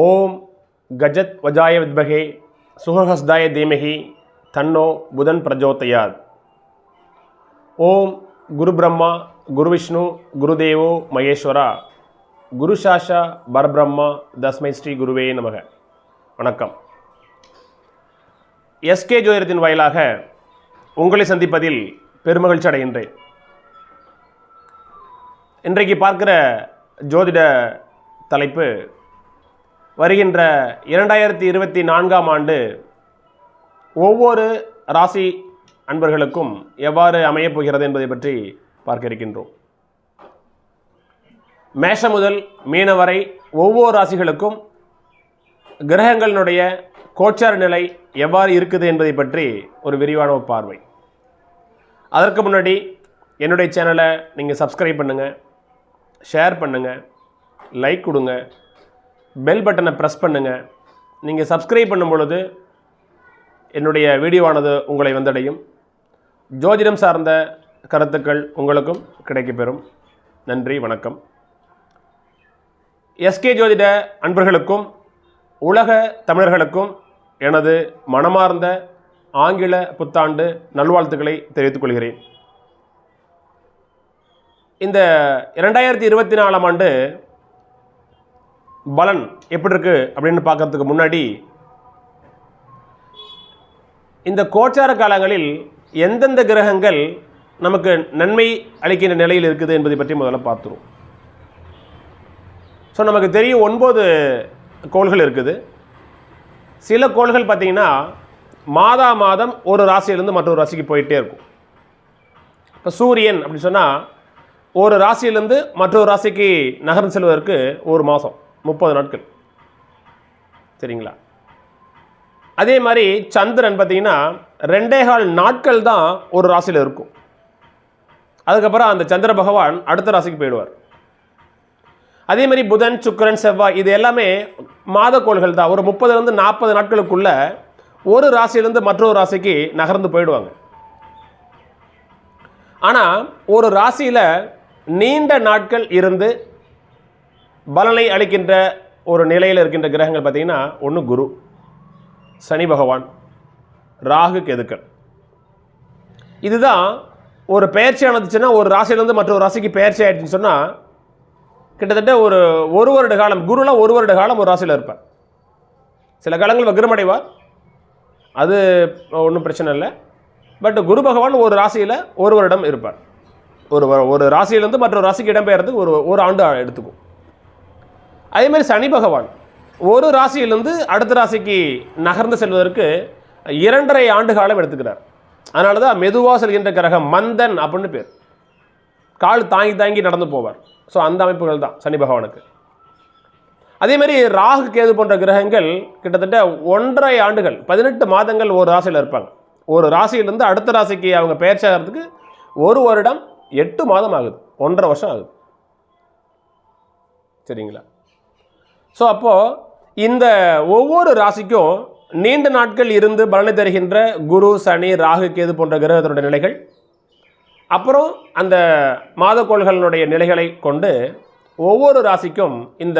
ஓம் கஜத் வஜாய வித்மஹே சுகஹஸ்தாய தீமஹி தன்னோ புதன் பிரஜோதயாத். ஓம் குரு பிரம்மா குரு விஷ்ணு குருதேவோ மகேஸ்வரா குரு சாஷா பரபிரம்மா தஸ்மை ஸ்ரீ குருவே நமக. வணக்கம். எஸ்கே ஜோதிடத்தின் வாயிலாக உங்களை சந்திப்பதில் பெருமகிழ்ச்சி அடைகின்றேன். இன்றைக்கு பார்க்கிற ஜோதிட தலைப்பு வருகின்ற 2024ஆம் ஆண்டு ஒவ்வொரு ராசி அன்பர்களுக்கும் எவ்வாறு அமையப் போகிறது என்பதை பற்றி பார்க்க இருக்கின்றோம். மேஷம் முதல் மீன வரை ஒவ்வொரு ராசிகளுக்கும் கிரகங்களினுடைய கோச்சார நிலை எவ்வாறு இருக்குது என்பதை பற்றி ஒரு விரிவான பார்வை. அதற்கு முன்னாடி என்னுடைய சேனலை நீங்கள் சப்ஸ்கிரைப் பண்ணுங்கள், ஷேர் பண்ணுங்கள், லைக் கொடுங்க, பெல் பட்டனை ப்ரெஸ் பண்ணுங்கள். நீங்கள் சப்ஸ்கிரைப் பண்ணும் பொழுது என்னுடைய வீடியோவானது உங்களை வந்தடையும். ஜோதிடம் சார்ந்த கருத்துக்கள் உங்களுக்கும் கிடைக்கப்பெறும். நன்றி, வணக்கம். எஸ்கே ஜோதிட அன்பர்களுக்கும் உலக தமிழர்களுக்கும் எனது மனமார்ந்த ஆங்கில புத்தாண்டு நல்வாழ்த்துக்களை தெரிவித்துக் கொள்கிறேன். இந்த 2024ஆம் ஆண்டு பலன் எப்படி இருக்கு அப்படின்னு பார்க்கறதுக்கு முன்னாடி இந்த கோச்சார காலங்களில் எந்தெந்த கிரகங்கள் நமக்கு நன்மை அளிக்கின்ற நிலையில் இருக்குது என்பதை பற்றி முதல்ல பார்த்துருவோம். ஸோ நமக்கு தெரியும் 9 கோள்கள் இருக்குது. சில கோள்கள் பார்த்திங்கன்னா மாதம் ஒரு ராசியிலேருந்து மற்றொரு ராசிக்கு போயிட்டே இருக்கும். இப்போ சூரியன் அப்படின்னு சொன்னால் ஒரு ராசியிலேருந்து மற்றொரு ராசிக்கு நகர்ந்து செல்வதற்கு ஒரு மாதம் 30 நாட்கள், சரிங்களா? அதே மாதிரி சந்திரன் பார்த்திங்கன்னா 2.25 நாட்கள் தான் ஒரு ராசியில் இருக்கும். அதுக்கப்புறம் அந்த சந்திர பகவான் அடுத்த ராசிக்கு போயிடுவார். அதே மாதிரி புதன், சுக்கிரன், செவ்வாய் இது எல்லாமே மாதக்கோள்கள் தான். ஒரு 30லேருந்து 40 நாட்களுக்குள்ள ஒரு ராசியிலேருந்து மற்றொரு ராசிக்கு நகர்ந்து போயிடுவாங்க. ஆனால் ஒரு ராசியில் நீண்ட நாட்கள் இருந்து பலனை அளிக்கின்ற ஒரு நிலையில் இருக்கின்ற கிரகங்கள் பார்த்திங்கன்னா ஒன்று குரு, சனி பகவான், ராகு, கேதுக்கள். இதுதான் ஒரு பெயர்ச்சி ஆனதுச்சுன்னா ஒரு ராசியிலேருந்து மற்றொரு ராசிக்கு பெயர்ச்சி ஆகிடுச்சுன்னு சொன்னால் கிட்டத்தட்ட ஒரு வருட காலம், குருலாம் ஒரு வருட காலம் ஒரு ராசியில் இருப்பார். சில காலங்கள் வக்ரமடைவார், அது ஒன்றும் பிரச்சனை இல்லை. பட் குரு பகவான் ஒரு ராசியில் ஒரு வருடம் இருப்பார். ஒரு ராசியிலேருந்து மற்றொரு ராசிக்கு இடம்பெயர்றதுக்கு ஒரு ஆண்டு எடுத்துக்கும். அதேமாதிரி சனி பகவான் ஒரு ராசியிலிருந்து அடுத்த ராசிக்கு நகர்ந்து செல்வதற்கு 2.5 ஆண்டு காலம் எடுத்துக்கிறார். அதனால தான் மெதுவாக செல்கின்ற கிரகம், மந்தன் அப்படின்னு பேர். கால் தாங்கி தாங்கி நடந்து போவார். ஸோ அந்த அமைப்புகள் தான் சனி பகவானுக்கு. அதேமாதிரி ராகு, கேது போன்ற கிரகங்கள் கிட்டத்தட்ட 1.5 ஆண்டுகள் 18 மாதங்கள் ஒரு ராசியில் இருப்பாங்க. ஒரு ராசியிலிருந்து அடுத்த ராசிக்கு அவங்க பெயர்ச்சி ஆகிறதுக்கு ஒரு வருடம் 8 மாதம் ஆகுது, 1.5 வருஷம் ஆகுது, சரிங்களா? ஸோ அப்போது இந்த ஒவ்வொரு ராசிக்கும் நீண்ட நாட்கள் இருந்து பலனை தருகின்ற குரு, சனி, ராகு, கேது போன்ற கிரகத்தினுடைய நிலைகள், அப்புறம் அந்த மாதக்கோள்களினுடைய நிலைகளை கொண்டு ஒவ்வொரு ராசிக்கும் இந்த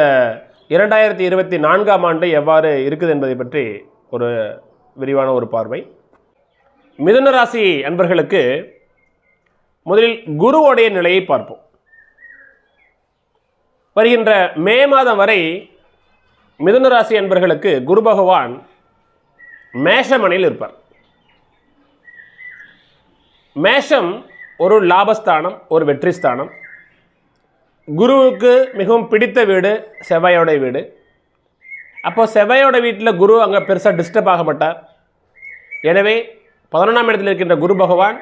2024ஆம் ஆண்டு எவ்வாறு இருக்குது என்பதை பற்றி ஒரு விரிவான ஒரு பார்வை. மிதுன ராசி அன்பர்களுக்கு முதலில் குருவோடைய நிலையை பார்ப்போம். வருகின்ற மே மாதம் வரை மிதுன ராசி அன்பர்களுக்கு குரு பகவான் மேஷமனையில் இருப்பார். மேஷம் ஒரு லாபஸ்தானம், ஒரு வெற்றி ஸ்தானம். குருவுக்கு மிகவும் பிடித்த வீடு செவ்வாயோட வீடு. அப்போ செவ்வாயோட வீட்டில் குரு அங்கே பெருசாக டிஸ்டர்ப் ஆக மாட்டார். எனவே 11ஆம் இடத்தில் இருக்கின்ற குரு பகவான்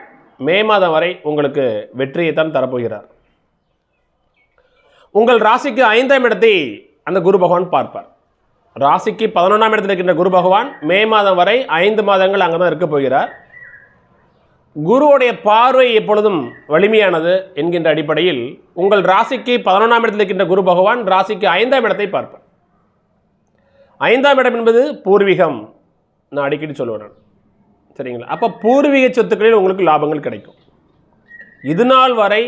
மே மாதம் வரை உங்களுக்கு வெற்றியை தான் தரப்போகிறார். உங்கள் ராசிக்கு 5ஆம் இடத்தை அந்த குரு பகவான் பார்ப்பார். ராசிக்கு 11ஆம் இடத்தில் இருக்கின்ற குரு பகவான் மே மாதம் வரை 5 மாதங்கள் அங்கே தான் இருக்க போகிறார். குருவுடைய பார்வை எப்பொழுதும் வலிமையானது என்கின்ற அடிப்படையில் உங்கள் ராசிக்கு 11ஆம் இடத்தில் இருக்கின்ற குரு பகவான் ராசிக்கு 5ஆம் இடத்தை பார்ப்பார். 5ஆம் இடம் என்பது பூர்வீகம், நான் அடிக்கடி சொல்லுவேன், சரிங்களா? அப்போ பூர்வீக சொத்துக்களில் உங்களுக்கு லாபங்கள் கிடைக்கும். இது நாள் வரை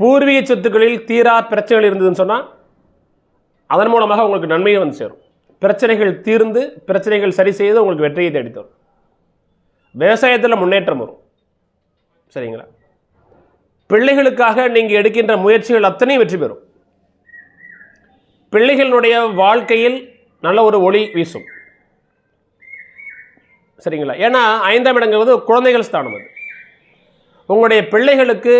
பூர்வீக சொத்துக்களில் தீரா பிரச்சனைகள் இருந்ததுன்னு சொன்னால் அதன் மூலமாக உங்களுக்கு நன்மையை வந்து சேரும். பிரச்சனைகள் தீர்ந்து பிரச்சனைகள் சரி செய்து உங்களுக்கு வெற்றியை தேடித்தரும். விவசாயத்தில் முன்னேற்றம் வரும். சரிங்களா? பிள்ளைகளுக்காக நீங்கள் எடுக்கின்ற முயற்சிகள் அத்தனையும் வெற்றி பெறும். பிள்ளைகளுடைய வாழ்க்கையில் நல்ல ஒரு ஒளி வீசும். சரிங்களா? ஏன்னா 5ஆம் இடங்கிறது குழந்தைகள் ஸ்தானம். அது உங்களுடைய பிள்ளைகளுக்கு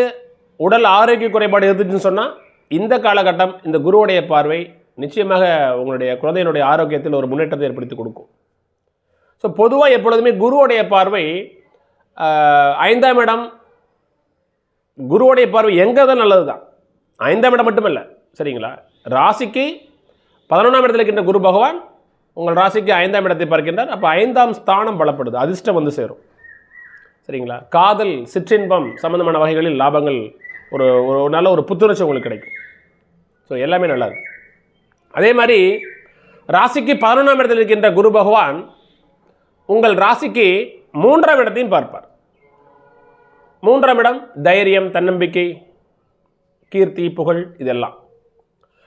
உடல் ஆரோக்கிய குறைபாடு இருந்துச்சுன்னு சொன்னால் இந்த காலகட்டம் இந்த குருவுடைய பார்வை நிச்சயமாக உங்களுடைய குழந்தையினுடைய ஆரோக்கியத்தில் ஒரு முன்னேற்றத்தை ஏற்படுத்தி கொடுக்கும். ஸோ பொதுவாக எப்பொழுதுமே குருவுடைய பார்வை 5ஆம் இடம், குருவுடைய பார்வை எங்கே தான் நல்லது தான். 5ஆம் இடம் மட்டுமல்ல. சரிங்களா? ராசிக்கு 11ஆம் இடத்தில் இருக்கின்ற குரு பகவான் உங்கள் ராசிக்கு 5ஆம் இடத்தை பார்க்கின்றார். அப்போ 5ஆம் ஸ்தானம் பலப்படுது, அதிர்ஷ்டம் வந்து சேரும். சரிங்களா? காதல், சிற்றின்பம் சம்பந்தமான வகைகளில் லாபங்கள், ஒரு நல்ல ஒரு புத்துணர்ச்சி உங்களுக்கு கிடைக்கும். ஸோ எல்லாமே நல்லா இருக்கு. அதே மாதிரி ராசிக்கு 11ஆம் இடத்தில் இருக்கின்ற குரு பகவான் உங்கள் ராசிக்கு 3ஆம் இடத்தையும் பார்ப்பார். 3ஆம் இடம் தைரியம், தன்னம்பிக்கை, கீர்த்தி, புகழ் இதெல்லாம்.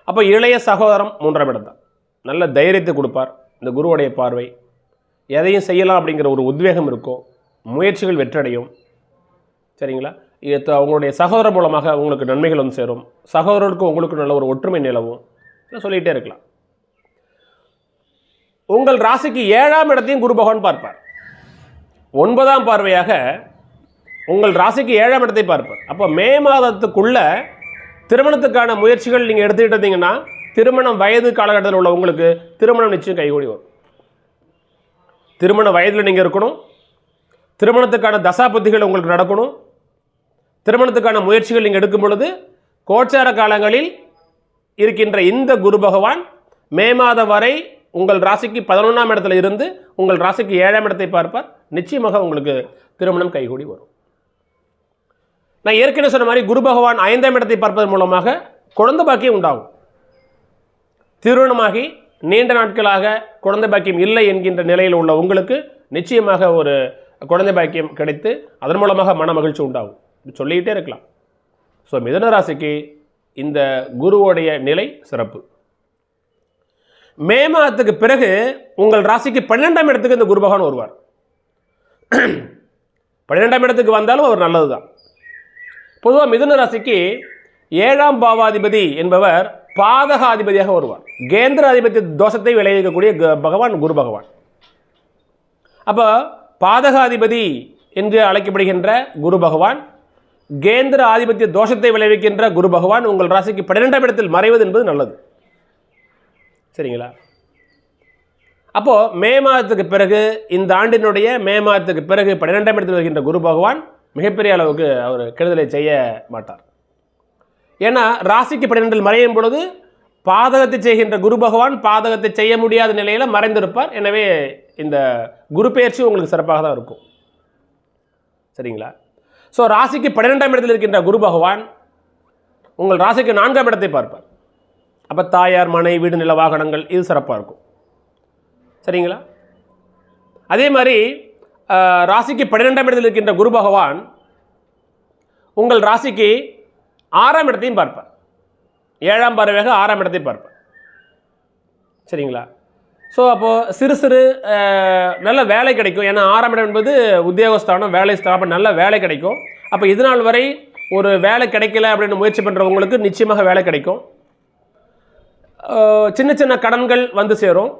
அப்போ இளைய சகோதரம் 3ஆம் இடம் தான். நல்ல தைரியத்தை கொடுப்பார் இந்த குருவுடைய பார்வை. எதையும் செய்யலாம் அப்படிங்கிற ஒரு உத்வேகம் இருக்கும். முயற்சிகள் வெற்றடையும். சரிங்களா? அவங்களுடைய சகோதரர் மூலமாக உங்களுக்கு நன்மைகள் வந்து சேரும். சகோதரருக்கு உங்களுக்கு நல்ல ஒரு ஒற்றுமை நிலவும். சொல்லிகிட்டே இருக்கலாம். உங்கள் ராசிக்கு 7ஆம் இடத்தையும் குரு பகவான் பார்ப்பார். 9ஆம் பார்வையாக உங்கள் ராசிக்கு 7ஆம் இடத்தை பார்ப்பார். அப்போ மே மாதத்துக்குள்ள திருமணத்துக்கான முயற்சிகள் நீங்கள் எடுத்துக்கிட்டு இருந்தீங்கன்னா திருமணம் வயது காலகட்டத்தில் உள்ள உங்களுக்கு திருமணம் நிச்சயம் கைகூடி வரும். திருமண வயதில் நீங்கள் இருக்கணும். திருமணத்துக்கான தசாபுத்திகள் உங்களுக்கு நடக்கணும். திருமணத்துக்கான முயற்சிகள் நீங்கள் எடுக்கும் பொழுது கோச்சார காலங்களில் இருக்கின்ற இந்த குரு பகவான் மே மாதம் வரை உங்கள் ராசிக்கு 11ஆம் இடத்துல இருந்து உங்கள் ராசிக்கு 7ஆம் இடத்தை பார்ப்பார். நிச்சயமாக உங்களுக்கு திருமணம் கைகூடி வரும். நான் ஏற்கனவே சொன்ன மாதிரி குரு பகவான் 5ஆம் இடத்தை பார்ப்பதன் மூலமாக குழந்தை பாக்கியம் உண்டாகும். திருமணமாகி நீண்ட நாட்களாக குழந்தை பாக்கியம் இல்லை என்கின்ற நிலையில் உள்ள உங்களுக்கு நிச்சயமாக ஒரு குழந்தை பாக்கியம் கிடைத்து அதன் மூலமாக மன மகிழ்ச்சி உண்டாகும். சொல்லிக்கிட்டே இருக்கலாம். ஸோ மிதுன ராசிக்கு இந்த குருவோடைய நிலை சிறப்பு. மே மாதத்துக்கு பிறகு உங்கள் ராசிக்கு 12ஆம் இடத்துக்கு இந்த குரு பகவான் வருவார். 12ஆம் இடத்துக்கு வந்தாலும் அவர் நல்லது தான். பொதுவாக மிதுன ராசிக்கு 7ஆம் பாவாதிபதி என்பவர் பாதகாதிபதியாக வருவார். கேந்திராதிபதி தோஷத்தை விளைவிக்கக்கூடிய பகவான் குரு பகவான். அப்போ பாதகாதிபதி என்று அழைக்கப்படுகின்ற குரு பகவான், கேந்திர ஆதிபத்திய தோஷத்தை விளைவிக்கின்ற குரு பகவான் உங்கள் ராசிக்கு 12ஆம் இடத்தில் மறைவது என்பது நல்லது. சரிங்களா? அப்போது மே மாதத்துக்கு பிறகு, இந்த ஆண்டினுடைய மே மாதத்துக்கு பிறகு 12ஆம் இடத்தில் வருகின்ற குரு பகவான் மிகப்பெரிய அளவுக்கு அவர் கெடுதலை செய்ய மாட்டார். ஏன்னா ராசிக்கு 12இல் மறையும் பொழுது பாதகத்தை செய்கின்ற குரு பகவான் பாதகத்தை செய்ய முடியாத நிலையில் மறைந்திருப்பார். எனவே இந்த குரு பெயர்ச்சி உங்களுக்கு சிறப்பாக தான் இருக்கும். சரிங்களா? ஸோ ராசிக்கு 12ஆம் இடத்தில் இருக்கின்ற குரு பகவான் உங்கள் ராசிக்கு 4ஆம் இடத்தை பார்ப்பார். அப்போ தாயார், மனை, வீடு, நில, வாகனங்கள் இது சிறப்பாக இருக்கும். சரிங்களா? அதே மாதிரி ராசிக்கு 12ஆம் இடத்தில் இருக்கின்ற குரு பகவான் உங்கள் ராசிக்கு 6ஆம் இடத்தையும் பார்ப்பார். 7ஆம் பார்வையாக 6ஆம் இடத்தை பார்ப்பார். சரிங்களா? ஸோ அப்போது சிறு சிறு நல்ல வேலை கிடைக்கும். ஏன்னா 6ஆம் இடம் என்பது உத்தியோகஸ்தானம், வேலை ஸ்தானம், நல்ல வேலை கிடைக்கும். அப்போ இது நாள் வரை ஒரு வேலை கிடைக்கல அப்படின்னு முயற்சி பண்ணுறவங்களுக்கு நிச்சயமாக வேலை கிடைக்கும். சின்ன சின்ன கடன்கள் வந்து சேரும்.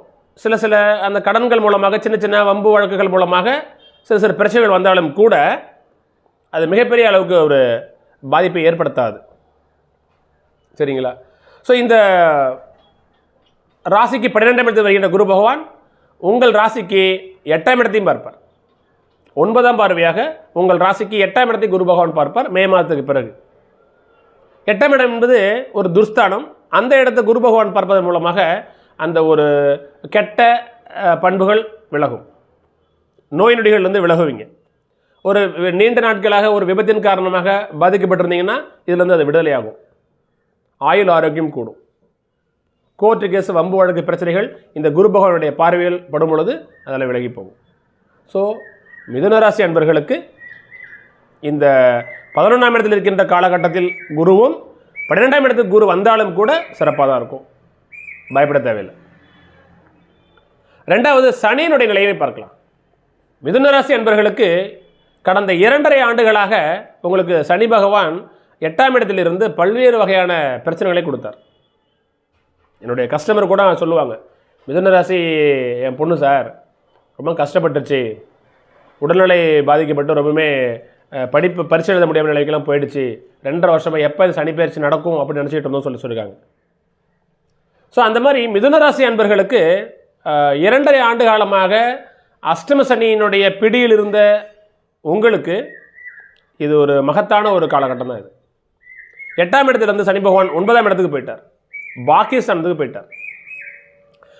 சில அந்த கடன்கள் மூலமாக சின்ன சின்ன வம்பு வழக்குகள் மூலமாக சில பிரச்சனைகள் வந்தாலும் கூட அது மிகப்பெரிய அளவுக்கு ஒரு பாதிப்பை ஏற்படுத்தாது. சரிங்களா? ஸோ இந்த ராசிக்கு 12ஆம் இடத்தில் வருகின்ற குரு பகவான் உங்கள் ராசிக்கு 8ஆம் இடத்தையும் பார்ப்பார். 9ஆம் பார்வையாக உங்கள் ராசிக்கு 8ஆம் இடத்தை குரு பகவான் பார்ப்பார் மே மாதத்துக்கு பிறகு. 8ஆம் இடம் என்பது ஒரு துர்ஸ்தானம். அந்த இடத்தை குரு பகவான் பார்ப்பதன் மூலமாக அந்த ஒரு கெட்ட பண்புகள் விலகும். நோய் நொடிகள் வந்து விலகுவீங்க. ஒரு நீண்ட நாட்களாக ஒரு விபத்தின் காரணமாக பாதிக்கப்பட்டிருந்தீங்கன்னா இதிலிருந்து அது விடுதலை ஆகும். ஆயுள் ஆரோக்கியம் கூடும். கோர்ட்டு கேஸ், வம்பு வழக்கு பிரச்சனைகள் இந்த குரு பகவானுடைய பார்வையில் படும் பொழுது அதில் விலகி போகும். ஸோ மிதுனராசி அன்பர்களுக்கு இந்த 11ஆம் இடத்தில் இருக்கின்ற காலகட்டத்தில் குருவும் 12ஆம் இடத்துக்கு குரு வந்தாலும் கூட சிறப்பாக தான் இருக்கும். பயப்பட தேவையில்லை. ரெண்டாவது, சனியினுடைய நிலையை பார்க்கலாம். மிதுன ராசி அன்பர்களுக்கு கடந்த 2.5 ஆண்டுகளாக உங்களுக்கு சனி பகவான் 8ஆம் இடத்திலிருந்து பல்வேறு வகையான பிரச்சனைகளை கொடுத்தார். என்னுடைய கஸ்டமர் கூட சொல்லுவாங்க, மிதுன ராசி என் பொண்ணு சார் ரொம்ப கஷ்டப்பட்டுருச்சு, உடல்நிலை பாதிக்கப்பட்டு ரொம்பவுமே படிப்பு பரிசு எழுத முடியாத நிலைக்கெல்லாம் போயிடுச்சு, 2.5 வருஷமாக எப்போ இது சனி பயிற்சி நடக்கும் அப்படின்னு நினச்சிட்டு இருந்தோம் சொல்லியிருக்காங்க. ஸோ அந்த மாதிரி மிதுன ராசி அன்பர்களுக்கு 2.5 ஆண்டு காலமாக அஷ்டம சனியினுடைய பிடியில் இருந்த உங்களுக்கு இது ஒரு மகத்தான ஒரு காலகட்டம் தான். இது 8ஆம் இடத்துலேருந்து சனி பகவான் 9ஆம் இடத்துக்கு போயிட்டார், பாக்கியஸ்தானத்துக்கு போயிட்டார்.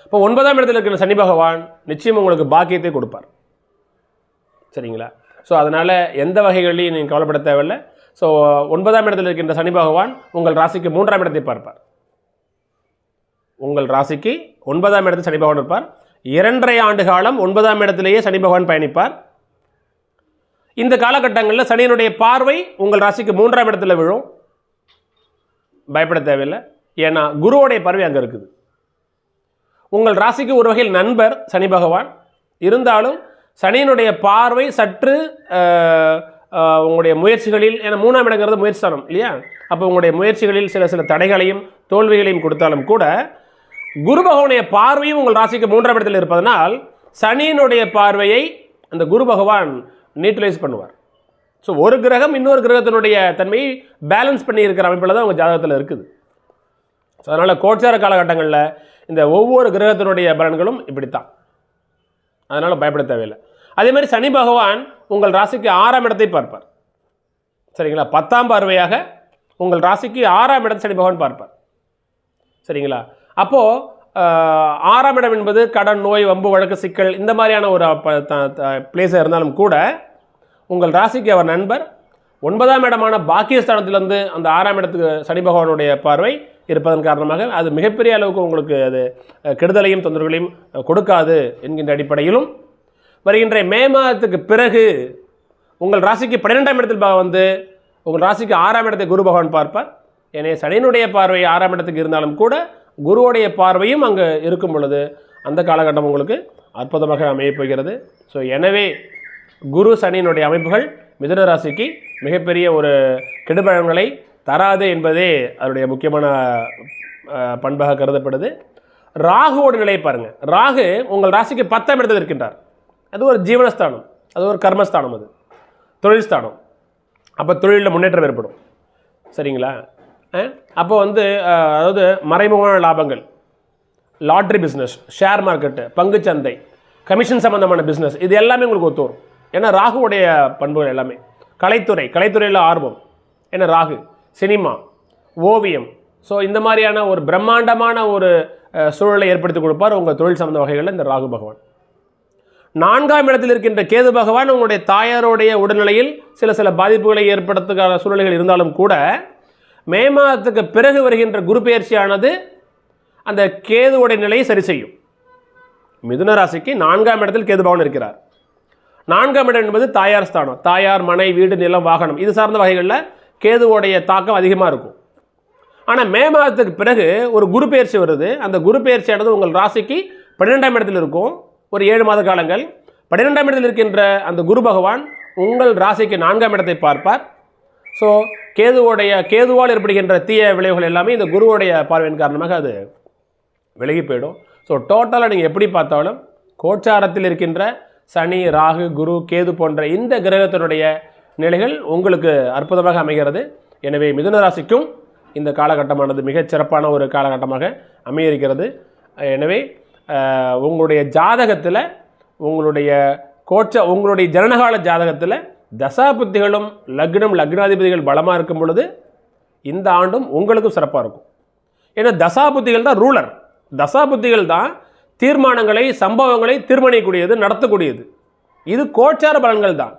இப்போ 9ஆம் இடத்துல இருக்கிற சனி பகவான் நிச்சயம் உங்களுக்கு பாக்கியத்தை கொடுப்பார். சரிங்களா? ஸோ அதனால் எந்த வகைகளையும் நீங்கள் கவலைப்பட தேவையில்லை. ஸோ 9ஆம் இடத்தில் இருக்கின்ற சனி பகவான் உங்கள் ராசிக்கு 3ஆம் இடத்தை பார்ப்பார். உங்கள் ராசிக்கு 9ஆம் இடத்தில் சனி பகவான் இருப்பார். 2.5 ஆண்டு காலம் 9ஆம் இடத்திலேயே சனி பகவான் பயணிப்பார். இந்த காலகட்டங்களில் சனியினுடைய பார்வை உங்கள் ராசிக்கு 3ஆம் இடத்துல விழும். பயப்பட தேவையில்லை. ஏன்னா குருவோடைய பார்வை அங்கே இருக்குது. உங்கள் ராசிக்கு ஒரு வகையில் நண்பர் சனி பகவான் இருந்தாலும் சனியினுடைய பார்வை சற்று உங்களுடைய முயற்சிகளில், ஏன்னா 3ஆம் இடங்கிறது முயற்சி ஸ்தானம் இல்லையா, அப்போ உங்களுடைய முயற்சிகளில் சில தடைகளையும் தோல்விகளையும் கொடுத்தாலும் கூட குரு பகவானுடைய பார்வையும் உங்கள் ராசிக்கு 3ஆம் இடத்தில் இருப்பதனால் சனியினுடைய பார்வையை அந்த குரு பகவான் நியூட்ரலைஸ் பண்ணுவார். ஸோ ஒரு கிரகம் இன்னொரு கிரகத்தினுடைய தன்மையை பேலன்ஸ் பண்ணி இருக்கிற அமைப்பில் தான் உங்கள் ஜாதகத்தில் இருக்குது. ஸோ அதனால் கோச்சார காலகட்டங்களில் இந்த ஒவ்வொரு கிரகத்தினுடைய பலன்களும் இப்படித்தான். அதனால் பயப்பட தேவையில்லை. அதே மாதிரி சனி பகவான் உங்கள் ராசிக்கு 6ஆம் இடத்தை பார்ப்பார். சரிங்களா? 10ஆம் பார்வையாக உங்கள் ராசிக்கு 6ஆம் இடத்தை சனி பகவான் பார்ப்பார். சரிங்களா? அப்போது 6ஆம் இடம் என்பது கடன், நோய், வம்பு, வழக்கு, சிக்கல் இந்த மாதிரியான ஒரு பிளேஸாக இருந்தாலும் கூட உங்கள் ராசிக்கு அவர் நண்பர். 9ஆம் இடமான பாக்கியஸ்தானத்திலிருந்து அந்த 6ஆம் இடத்துக்கு சனி பகவானுடைய பார்வை இருப்பதன் காரணமாக அது மிகப்பெரிய அளவுக்கு உங்களுக்கு அது கெடுதலையும் தொந்தரவுகளையும் கொடுக்காது என்கின்ற அடிப்படையிலும் வருகின்ற மே மாதத்துக்கு பிறகு உங்கள் ராசிக்கு 12ஆம் இடத்தில் வந்து உங்கள் ராசிக்கு 6ஆம் இடத்தை குரு பகவான் பார்ப்பார். எனவே சனியினுடைய பார்வை 6ஆம் இடத்துக்கு இருந்தாலும் கூட குருவுடைய பார்வையும் அங்கே இருக்கும் பொழுது அந்த காலகட்டம் உங்களுக்கு அற்புதமாக அமையப் போகிறது. ஸோ எனவே குரு சனியினுடைய அமைப்புகள் மிதுன ராசிக்கு மிகப்பெரிய ஒரு கெடுபலன்களை தராது என்பதே அதனுடைய முக்கியமான பண்பாக கருதப்படுது. ராகுவோட நிலையை பாருங்கள். ராகு உங்கள் ராசிக்கு 10ஆம் இடத்தில் இருக்கின்றார். அது ஒரு ஜீவனஸ்தானம், அது ஒரு கர்மஸ்தானம், அது தொழில் ஸ்தானம். அப்போ தொழிலில் முன்னேற்றம் ஏற்படும். சரிங்களா? அப்போ வந்து அதாவது மறைமுகமான லாபங்கள், லாட்ரி பிஸ்னஸ், ஷேர் மார்க்கெட்டு, பங்குச்சந்தை, கமிஷன் சம்மந்தமான பிஸ்னஸ், இது எல்லாமே உங்களுக்கு ஒத்து வரும். ஏன்னா ராகுவுடைய பண்புகள் எல்லாமே. கலைத்துறையில் ஆர்வம், ஏன்னா ராகு, சினிமா, ஓவியம், ஸோ இந்த மாதிரியான ஒரு பிரம்மாண்டமான ஒரு சூழலை ஏற்படுத்தி கொடுப்பார் உங்கள் தொழில் சம்மந்த வகைகளில் இந்த ராகு பகவான். 4ஆம் இடத்தில் இருக்கின்ற கேது பகவான் உங்களுடைய தாயாருடைய உடல்நிலையில் சில பாதிப்புகளை ஏற்படுத்துகிற சூழ்நிலைகள் இருந்தாலும் கூட மே மாதத்துக்கு பிறகு வருகின்ற குரு பெயர்ச்சியானது அந்த கேதுவுடைய நிலையை சரி செய்யும். மிதுன ராசிக்கு 4ஆம் இடத்தில் கேது பகவான் இருக்கிறார். 4ஆம் இடம் என்பது தாயார் ஸ்தானம். தாயார், மனை, வீடு, நிலம், வாகனம் இது சார்ந்த வகைகளில் கேதுவோடைய தாக்கம் அதிகமாக இருக்கும். ஆனால் மே மாதத்துக்கு பிறகு ஒரு குரு பெயர்ச்சி வருது. அந்த குரு பெயர்ச்சியானது உங்கள் ராசிக்கு 12ஆம் இடத்தில் இருக்கும். ஒரு 7 மாத காலங்கள் 12ஆம் இடத்தில் இருக்கின்ற அந்த குரு பகவான் உங்கள் ராசிக்கு 4ஆம் இடத்தை பார்ப்பார். ஸோ கேதுவால் ஏற்படுகின்ற தீய விளைவுகள் எல்லாமே இந்த குருவோடைய பார்வையின் காரணமாக அது விலகி போயிடும். ஸோ டோட்டலாக நீங்கள் எப்படி பார்த்தாலும் கோச்சாரத்தில் இருக்கின்ற சனி, ராகு, குரு, கேது போன்ற இந்த கிரகத்தினுடைய நிலைகள் உங்களுக்கு அற்புதமாக அமைகிறது. எனவே மிதுன ராசிக்கும் இந்த காலகட்டமானது மிகச் சிறப்பான ஒரு காலகட்டமாக அமைய இருக்கிறது. எனவே உங்களுடைய ஜாதகத்தில் உங்களுடைய ஜனனகால ஜாதகத்தில் தசாபுத்திகளும் லக்னாதிபதிகள் பலமாக இருக்கும் பொழுது இந்த ஆண்டும் உங்களுக்கும் சிறப்பாக இருக்கும். ஏன்னா தசாபுத்திகள் தான் ரூலர். தசாபுத்திகள் தான் தீர்மானங்களை, சம்பவங்களை தீர்மானிக்கக்கூடியது, நடத்தக்கூடியது. இது கோச்சார பலன்கள் தான்.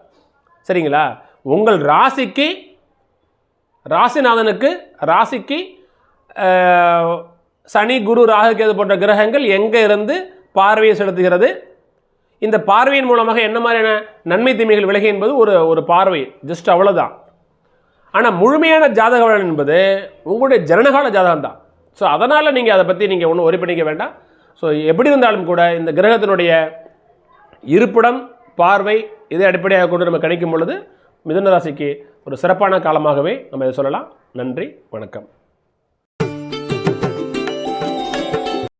சரிங்களா? உங்கள் ராசிக்கு சனி, குரு, ராகு, கேது போன்ற கிரகங்கள் எங்கே இருந்து பார்வையை செலுத்துகிறது, இந்த பார்வையின் மூலமாக என்ன மாதிரியான நன்மை தீமைகள் விலகி என்பது ஒரு பார்வை, ஜஸ்ட் அவ்வளோதான். ஆனால் முழுமையான ஜாதக பலன் என்பது உங்களுடைய ஜனனகால ஜாதகம் தான். ஸோ அதனால் நீங்கள் அதை பற்றி நீங்கள் ஒன்றும் ஒரி பண்ணிக்க வேண்டாம். ஸோ எப்படி இருந்தாலும் கூட இந்த கிரகத்தினுடைய இருப்பிடம், பார்வை இதை அடிப்படையாக கொண்டு நம்ம கணிக்கும் பொழுது மிதுன ராசிக்கு ஒரு சிறப்பான காலமாகவே நம்ம இதை சொல்லலாம். நன்றி, வணக்கம்.